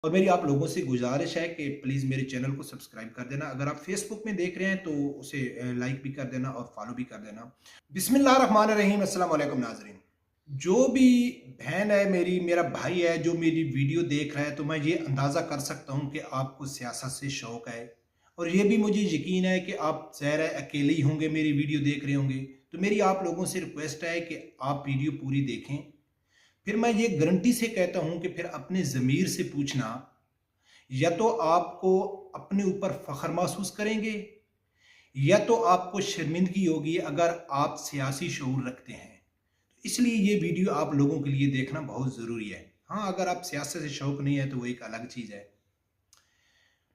और मेरी आप लोगों से गुजारिश है कि प्लीज़ मेरे चैनल को सब्सक्राइब कर देना। अगर आप फ़ेसबुक में देख रहे हैं तो उसे लाइक भी कर देना और फ़ॉलो भी कर देना। बिस्मिल्लाहिर्रहमानिर्रहीम, अस्सलाम वालेकुम नाज़रीन। जो भी बहन है मेरी, मेरा भाई है जो मेरी वीडियो देख रहा है, तो मैं ये अंदाज़ा कर सकता हूँ कि आपको सियासत से शौक़ है। और ये भी मुझे यकीन है कि आप ज़ाहिर है अकेले ही होंगे, मेरी वीडियो देख रहे होंगे। तो मेरी आप लोगों से रिक्वेस्ट है कि आप वीडियो पूरी देखें। फिर मैं ये गारंटी से कहता हूँ कि फिर अपने ज़मीर से पूछना, या तो आपको अपने ऊपर फ़ख्र महसूस करेंगे, या तो आपको शर्मिंदगी होगी अगर आप सियासी शऊर रखते हैं। तो इसलिए ये वीडियो आप लोगों के लिए देखना बहुत ज़रूरी है। हाँ, अगर आप सियासत से शौक़ नहीं है तो वो एक अलग चीज़ है।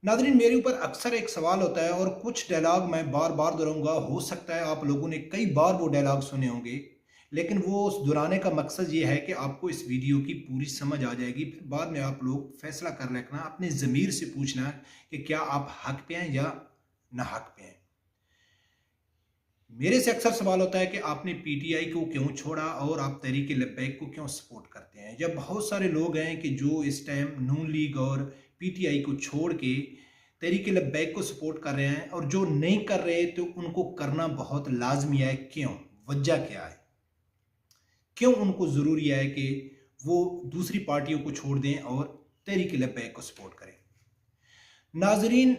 नाज़रीन, मेरे ऊपर अक्सर एक सवाल होता है और कुछ डायलॉग मैं बार-बार दोहराऊँगा। हो सकता है आप लोगों ने कई बार वो डायलॉग सुने होंगे, लेकिन वो उस दोहराने का मकसद ये है कि आपको इस वीडियो की पूरी समझ आ जाएगी। फिर बाद में आप लोग फैसला कर लेना, अपने ज़मीर से पूछना कि क्या आप हक़ पे हैं या नाहक़ पे हैं। मेरे से अक्सर सवाल होता है कि आपने पीटीआई को क्यों छोड़ा और आप तहरीक लब्बैक को क्यों सपोर्ट करते हैं। जब बहुत सारे लोग हैं कि जो इस टाइम नून लीग और पीटीआई को छोड़ के तहरीक लब्बैक को सपोर्ट कर रहे हैं, और जो नहीं कर रहे तो उनको करना बहुत लाजमी है। क्यों? वजह क्या है? क्यों उनको ज़रूरी है कि वो दूसरी पार्टियों को छोड़ दें और तहरीक लब्बैक को सपोर्ट करें? नाजरीन,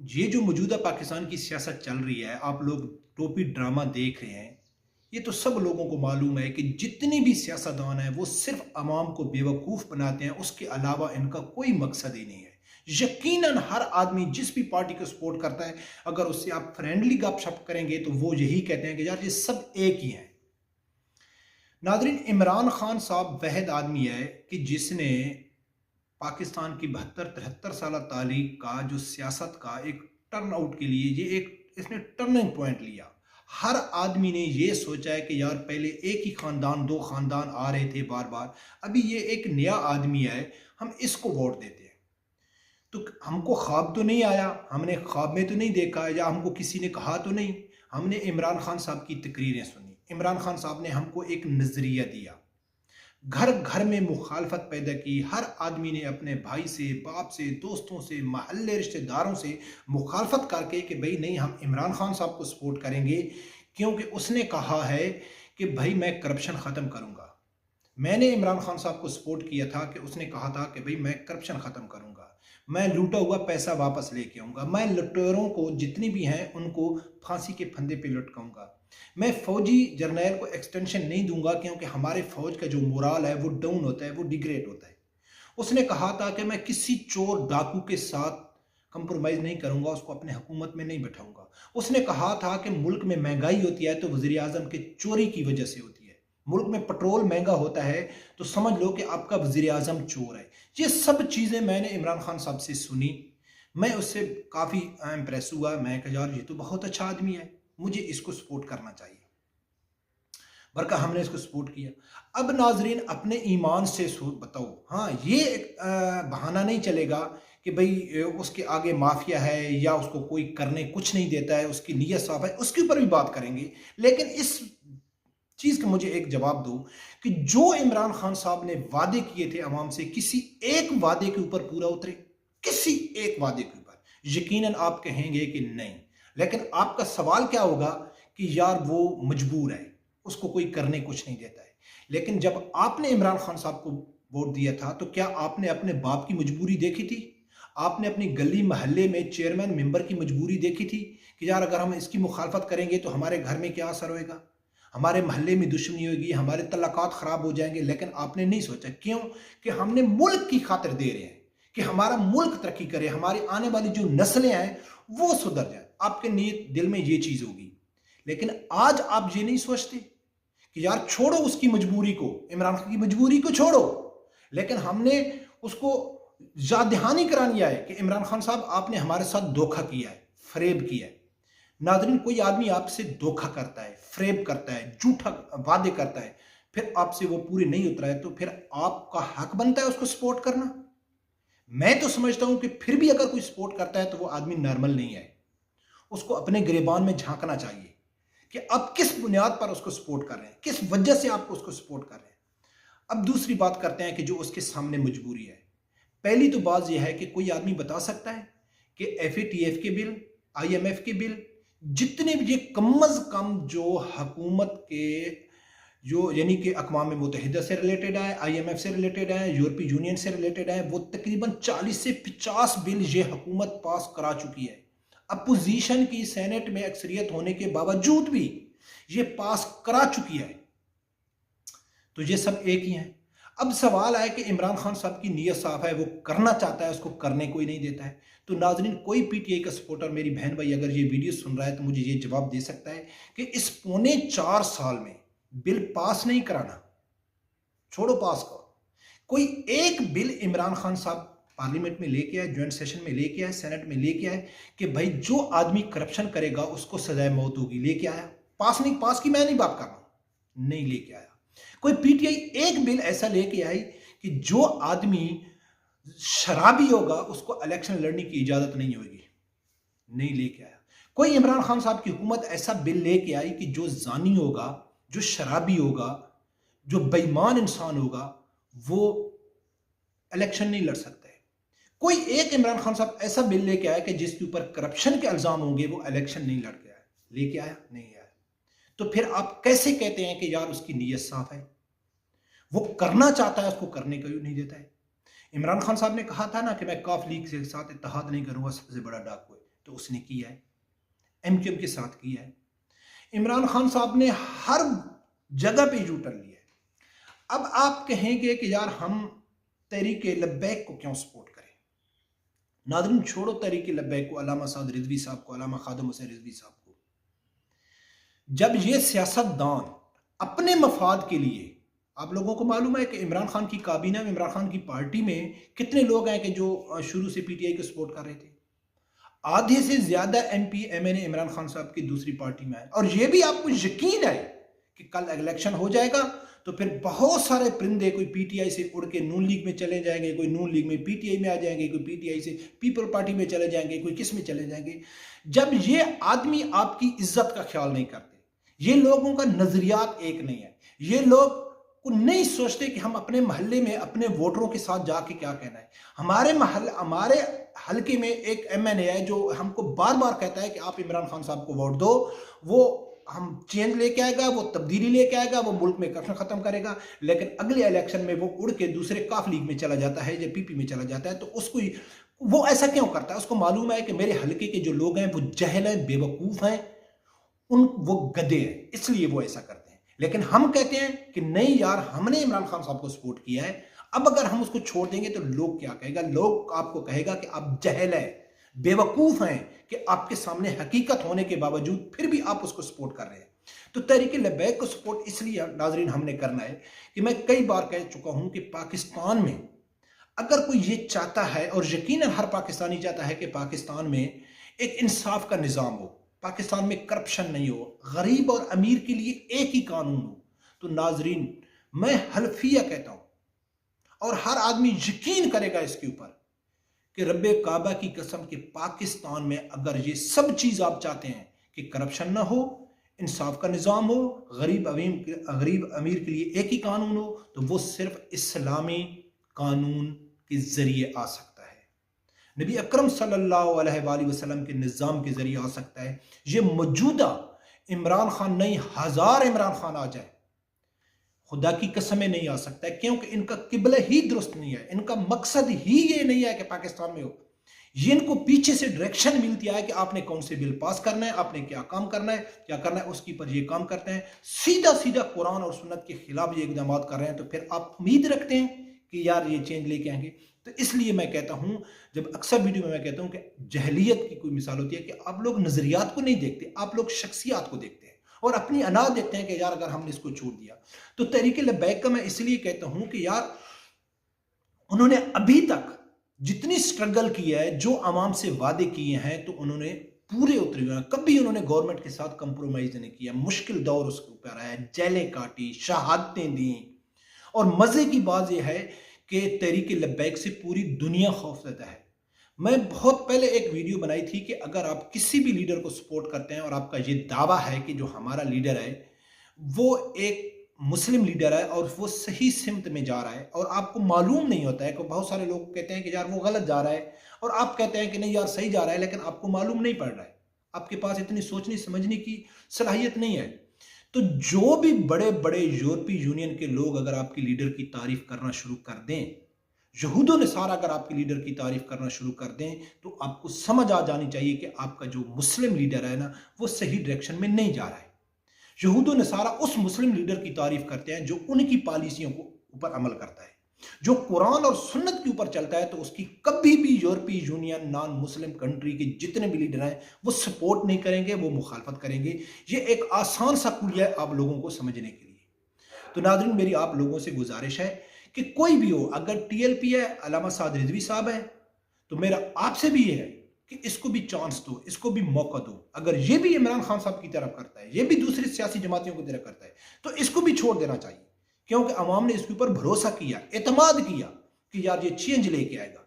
ये जो मौजूदा पाकिस्तान की सियासत चल रही है, आप लोग टोपी ड्रामा देख रहे हैं, ये तो सब लोगों को मालूम है कि जितने भी सियासतदान हैं वो सिर्फ अवाम को बेवकूफ़ बनाते हैं, उसके अलावा इनका कोई मकसद ही नहीं है। यकीनन हर आदमी जिस भी पार्टी को सपोर्ट करता है, अगर उससे आप फ्रेंडली गपशप करेंगे तो वो यही कहते हैं कि यार ये सब एक ही हैं। नादरीन, इमरान खान साहब वहद आदमी है कि जिसने पाकिस्तान की 72-73 साल तारीख का जो सियासत का एक टर्न आउट के लिए ये एक इसने टर्निंग पॉइंट लिया। हर आदमी ने ये सोचा है कि यार पहले एक ही खानदान, दो खानदान आ रहे थे बार बार, अभी ये एक नया आदमी है, हम इसको वोट देते हैं। तो हमको ख्वाब तो नहीं आया, हमने ख्वाब में तो नहीं देखा, या हमको किसी ने कहा तो नहीं, हमने इमरान खान साहब की तकरीरें सुनी। इमरान खान साहब ने हमको एक नज़रिया दिया, घर घर में मुखालफत पैदा की। हर आदमी ने अपने भाई से, बाप से, दोस्तों से, महल्ले रिश्तेदारों से मुखालफत करके कि भाई नहीं, हम इमरान खान साहब को सपोर्ट करेंगे क्योंकि उसने कहा है कि भाई मैं करप्शन ख़त्म करूँगा। मैंने इमरान खान साहब को सपोर्ट किया था कि उसने कहा था कि भाई मैं करप्शन ख़त्म करूँगा, मैं लूटा हुआ पैसा वापस लेके आऊँगा, मैं लुटेरों को जितने भी हैं उनको फांसी के फंदे पे लटकाऊँगा, मैं फौजी जर्नैल को एक्सटेंशन नहीं दूंगा क्योंकि हमारे फौज का जो मोराल है वो डाउन होता है, वो डिग्रेड होता है। उसने कहा था कि मैं किसी चोर डाकू के साथ कंप्रोमाइज़ नहीं करूंगा, उसको अपने हुकूमत में नहीं बैठाऊंगा। उसने कहा था कि मुल्क में महंगाई होती है तो वज़ीर आज़म के चोरी की वजह से होती है। मुल्क में पेट्रोल महंगा होता है तो समझ लो कि आपका वज़ीर आज़म चोर है। ये सब चीज़ें मैंने इमरान खान साहब से सुनी। मैं उससे काफ़ी इम्प्रेस हुआ। मैं कहा यार ये तो बहुत अच्छा आदमी है, मुझे इसको सपोर्ट करना चाहिए। बरका हमने इसको सपोर्ट किया। अब नाजरीन, अपने ईमान से बताओ, हाँ ये एक बहाना नहीं चलेगा कि भाई उसके आगे माफिया है या उसको कोई करने कुछ नहीं देता है, उसकी नीयत साफ है, उसके ऊपर भी बात करेंगे। लेकिन इस चीज़ का मुझे एक जवाब दो कि जो इमरान खान साहब ने वादे किए थे अवाम से, किसी एक वादे के ऊपर पूरा उतरे? किसी एक वादे के ऊपर? यकीनन आप कहेंगे कि नहीं, लेकिन आपका सवाल क्या होगा कि यार वो मजबूर है, उसको कोई करने कुछ नहीं देता है। लेकिन जब आपने इमरान खान साहब को वोट दिया था तो क्या आपने अपने बाप की मजबूरी देखी थी? आपने अपनी गली मोहल्ले में चेयरमैन मेंबर की मजबूरी देखी थी कि यार अगर हम इसकी मुखालफत करेंगे तो हमारे घर में क्या असर होएगा, हमारे मोहल्ले में दुश्मनी होगी, हमारे तल्लुकात खराब हो जाएंगे? लेकिन आपने नहीं सोचा। क्यों? कि हमने मुल्क की खातिर दे रहे हैं कि हमारा मुल्क तरक्की करे, हमारी आने वाली जो नस्लें हैं वो सुधर जाए। आपके नीयत दिल में ये चीज होगी। लेकिन आज आप ये नहीं सोचते कि यार छोड़ो उसकी मजबूरी को, इमरान खान की मजबूरी को छोड़ो, लेकिन हमने उसको याद दहानी करानी है कि इमरान खान साहब आपने हमारे साथ धोखा किया है, फरेब किया है। नाज़रीन, कोई आदमी आपसे धोखा करता है, फरेब करता है, झूठा वादे करता है, फिर आपसे वो पूरे नहीं उतरा है तो फिर आपका हक बनता है उसको सपोर्ट करना। मैं तो समझता हूं कि फिर भी अगर कोई सपोर्ट करता है तो वो आदमी नॉर्मल नहीं है। उसको अपने गिरेबान में झांकना चाहिए कि आप किस बुनियाद पर उसको सपोर्ट कर रहे हैं, किस वजह से आप उसको सपोर्ट कर रहे हैं। अब दूसरी बात करते हैं कि जो उसके सामने मजबूरी है। पहली तो बात यह है कि कोई आदमी बता सकता है कि FATF के बिल, IMF के बिल, जितने भी ये कम अज कम जो हकूमत के जो यानी कि अक़वाम मुत्तहिदा से रिलेटेड है, IMF से रिलेटेड है, यूरोपीय यूनियन से रिलेटेड है, वो तकरीबन 40 से 50 बिल ये हुकूमत पास करा चुकी है। अपोजिशन की सेनेट में अक्सरियत होने के बावजूद भी ये पास करा चुकी है। तो ये सब एक ही हैं। अब सवाल आया कि इमरान खान साहब की नीयत साफ है, वो करना चाहता है, उसको करने कोई नहीं देता है। तो नाजरीन, कोई PTI का सपोर्टर, मेरी बहन भाई अगर ये वीडियो सुन रहा है तो मुझे ये जवाब दे सकता है कि इस पौने 4 साल में बिल पास नहीं कराना, छोड़ो पास करो, कोई एक बिल इमरान खान साहब पार्लियामेंट में लेके आए, ज्वाइंट सेशन में लेके आए, सेनेट में लेके आए कि भाई जो आदमी करप्शन करेगा उसको सजाए मौत होगी, लेके आया? पास नहीं, पास की मैं नहीं बात कर रहा हूं, नहीं लेके आया। कोई PTI एक बिल ऐसा लेके आई कि जो आदमी शराबी होगा उसको इलेक्शन लड़ने की इजाजत नहीं होगी, नहीं लेके आया। कोई इमरान खान साहब की हुकूमत ऐसा बिल लेके आई कि जो जानी होगा, जो शराबी होगा, जो बेईमान इंसान होगा, वो इलेक्शन नहीं लड़ सकता है। कोई एक इमरान खान साहब ऐसा बिल लेके आया कि जिसके ऊपर करप्शन के इल्जाम होंगे, वो इलेक्शन नहीं लड़ के आया, लेके आया? नहीं आया। तो फिर आप कैसे कहते हैं कि यार उसकी नीयत साफ है, वो करना चाहता है, उसको करने को नहीं देता है? इमरान खान साहब ने कहा था ना कि मैं काफ लीग के साथ इत्तेहाद नहीं करूंगा, सबसे बड़ा डाकू है, तो उसने किया है, MQM के साथ किया है। इमरान खान साहब ने हर जगह पे यूटर्न लिया है। अब आप कहेंगे कि यार हम तहरीक लब्बैक को क्यों सपोर्ट करें? नाज़रीन, छोड़ो तहरीक लब्बैक को, अल्लामा साद रिजवी साहब को, अल्लामा खादिम हुसैन रिजवी साहब को। जब ये सियासतदान अपने मफाद के लिए, आप लोगों को मालूम है कि इमरान खान की काबीना में, इमरान खान की पार्टी में कितने लोग हैं कि जो शुरू से PTI को सपोर्ट कर रहे थे? आधे से ज्यादा MP MNA इमरान खान साहब की दूसरी पार्टी में आए। और ये भी आपको यकीन है कि कल इलेक्शन हो जाएगा तो फिर बहुत सारे परिंदे कोई PTI से उड़ के नून लीग में चले जाएंगे, कोई नून लीग में PTI में आ जाएंगे, कोई PTI से पीपल पार्टी में चले जाएंगे, कोई किस में चले जाएंगे। जब ये आदमी आपकी इज्जत का ख्याल नहीं करते, ये लोगों का नजरियात एक नहीं है, ये लोग को नहीं सोचते कि हम अपने मोहल्ले में अपने वोटरों के साथ जाके क्या कहना है। हमारे हल्के में एक MNA है जो हमको बार बार कहता है कि आप इमरान खान साहब को वोट दो, वो हम चेंज लेके आएगा, वो तब्दीली लेके आएगा, वो मुल्क में करप्शन खत्म करेगा। लेकिन अगले इलेक्शन में वो उड़ के दूसरे काफ लीग में चला जाता है या PP में चला जाता है। तो उसको वो ऐसा क्यों करता है? उसको मालूम है कि मेरे हल्के के जो लोग हैं वो जहल हैं, बेवकूफ हैं, वो गधे हैं, इसलिए वो ऐसा करते हैं। लेकिन हम कहते हैं कि नहीं यार, हमने इमरान खान साहब को सपोर्ट किया है, अब अगर हम उसको छोड़ देंगे तो लोग क्या कहेगा? लोग आपको कहेगा कि आप जहल है, बेवकूफ हैं, कि आपके सामने हकीकत होने के बावजूद फिर भी आप उसको सपोर्ट कर रहे हैं। तो तहरीक लब्बैक को सपोर्ट इसलिए नाजरीन हमने करना है कि मैं कई बार कह चुका हूं कि पाकिस्तान में अगर कोई ये चाहता है, और यकीनन हर पाकिस्तानी चाहता है कि पाकिस्तान में एक इंसाफ का निज़ाम हो, पाकिस्तान में करप्शन नहीं हो, गरीब और अमीर के लिए एक ही कानून हो, तो नाजरीन मैं हल्फिया कहता हूं और हर आदमी यकीन करेगा इसके ऊपर कि रब्बे काबा की कसम के पाकिस्तान में अगर ये सब चीज आप चाहते हैं कि करप्शन ना हो, इंसाफ का निज़ाम हो, गरीब अमीर के लिए एक ही कानून हो, तो वो सिर्फ इस्लामी कानून के जरिए आ सकता है, नबी अकरम सल्लल्लाहु अलैहि वसल्लम के निज़ाम के जरिए आ सकता है। ये मौजूदा इमरान खान नहीं, 1000 इमरान खान आ जाए, खुदा की कसमें नहीं आ सकता है, क्योंकि इनका किबला ही दुरुस्त नहीं है, इनका मकसद ही ये नहीं है कि पाकिस्तान में हो। ये इनको पीछे से डायरेक्शन मिलती है कि आपने कौन से बिल पास करना है, आपने क्या काम करना है, क्या करना है, उसकी पर ये काम करते हैं, सीधा सीधा कुरान और सुन्नत के खिलाफ ये इकदाम कर रहे हैं। तो फिर आप उम्मीद रखते हैं कि यार ये चेंज लेके आएंगे। तो इसलिए मैं कहता हूं, जब अक्सर वीडियो में मैं कहता हूं कि जहलियत की कोई मिसाल होती है कि आप लोग नजरियात को नहीं देखते, आप लोग शख्सियात को देखते हैं और अपनी अना देखते हैं कि यार अगर हमने इसको छोड़ दिया। तो तहरीक लब्बैक का मैं इसलिए कहता हूं कि यार उन्होंने अभी तक जितनी स्ट्रगल की है, जो आवाम से वादे किए हैं, तो उन्होंने पूरे उतरे हुए हैं। कभी उन्होंने गवर्नमेंट के साथ कंप्रोमाइज नहीं किया, मुश्किल दौर उसके ऊपर आया, जेलें काटी, शहादतें दी। और मजे की बात यह है कि तहरीक लब्बैक से पूरी दुनिया खौफजदा है। मैं बहुत पहले एक वीडियो बनाई थी कि अगर आप किसी भी लीडर को सपोर्ट करते हैं और आपका ये दावा है कि जो हमारा लीडर है वो एक मुस्लिम लीडर है और वो सही सिमत में जा रहा है और आपको मालूम नहीं होता है कि बहुत सारे लोग कहते हैं कि यार वो गलत जा रहा है और आप कहते हैं कि नहीं यार सही जा रहा है, लेकिन आपको मालूम नहीं पड़ रहा है, आपके पास इतनी सोचने समझने की सलाहियत नहीं है। तो जो भी बड़े बड़े यूरोपीय यूनियन के लोग अगर आपकी लीडर की तारीफ करना शुरू कर दें, यहूदो नसारा अगर आपके लीडर की तारीफ करना शुरू कर दें, तो आपको समझ आ जानी चाहिए कि आपका जो मुस्लिम लीडर है ना, वो सही डायरेक्शन में नहीं जा रहा है। यहूदो नसारा उस मुस्लिम लीडर की तारीफ करते हैं जो उनकी पॉलिसियों को ऊपर अमल करता है, जो कुरान और सुन्नत के ऊपर चलता है, तो उसकी कभी भी यूरोपीय यूनियन नॉन मुस्लिम कंट्री के जितने भी लीडर हैं वो सपोर्ट नहीं करेंगे, वो मुखालफत करेंगे। ये एक आसान सा कुलिया है आप लोगों को समझने के लिए। तो नाज़रीन, मेरी आप लोगों से गुजारिश है कि कोई भी हो, अगर टीएलपी है, अल्लामा साद रिजवी साहब है, तो मेरा आपसे भी ये है कि इसको भी चांस दो, इसको भी मौका दो। अगर ये भी इमरान खान साहब की तरफ करता है, ये भी दूसरी सियासी जमातियों की तरफ करता है, तो इसको भी छोड़ देना चाहिए, क्योंकि अवाम ने इसके ऊपर भरोसा किया, एतमाद किया कि यार ये चेंज लेके आएगा।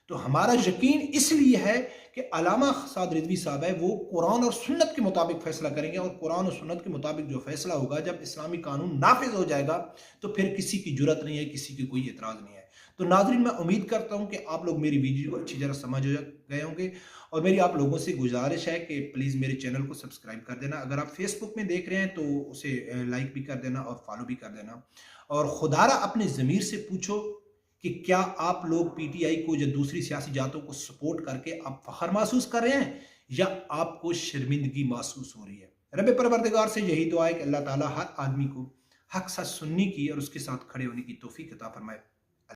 तो हमारा यकीन इसलिए है कि अल्लामा साद रिजवी साहब है वो कुरान और सुन्नत के मुताबिक फैसला करेंगे, और कुरान और सुन्नत के मुताबिक जो फैसला होगा, जब इस्लामी कानून नाफिज हो जाएगा, तो फिर किसी की जुर्रत नहीं है, किसी की कोई एतराज़ नहीं है। तो नाज़रीन, मैं उम्मीद करता हूं कि आप लोग मेरी वीडियो को अच्छी तरह समझ गए होंगे, और मेरी आप लोगों से गुजारिश है कि प्लीज़ मेरे चैनल को सब्सक्राइब कर देना। अगर आप फेसबुक में देख रहे हैं तो उसे लाइक भी कर देना और फॉलो भी कर देना। और खुदारा अपने ज़मीर से पूछो कि क्या आप लोग पीटीआई को या दूसरी सियासी जातों को सपोर्ट करके आप फख्र महसूस कर रहे हैं, या आपको शर्मिंदगी महसूस हो रही है। रब परवरदिगार से यही दुआ है कि अल्लाह ताला हर आदमी को हक सच सुनने की और उसके साथ खड़े होने की तौफीक अता फरमाए।